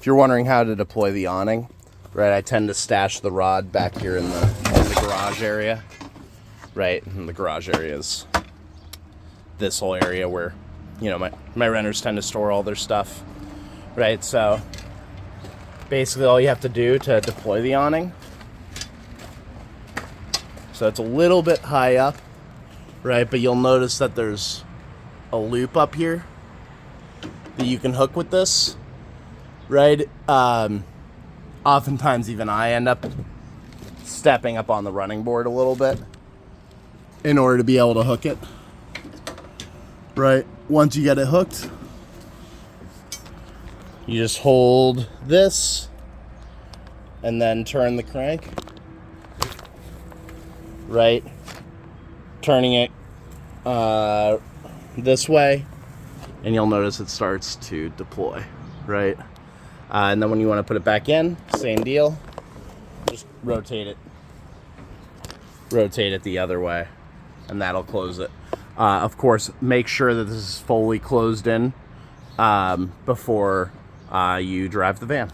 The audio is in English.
if you're wondering how to deploy the awning, right, I tend to stash the rod back here in the garage area, right? And the garage area is this whole area where, you know, my renters tend to store all their stuff, right? So basically all you have to do to deploy the awning, so it's a little bit high up, right? But you'll notice that there's a loop up here that you can hook with this, right? Oftentimes even I end up stepping up on the running board a little bit in order to be able to hook it, right? Once you get it hooked, you just hold this and then turn the crank, right? Turning it this way, and you'll notice it starts to deploy, right? And then when you want to put it back in, same deal. Just rotate it the other way, and that'll close it. Of course, make sure that this is fully closed in before you drive the van.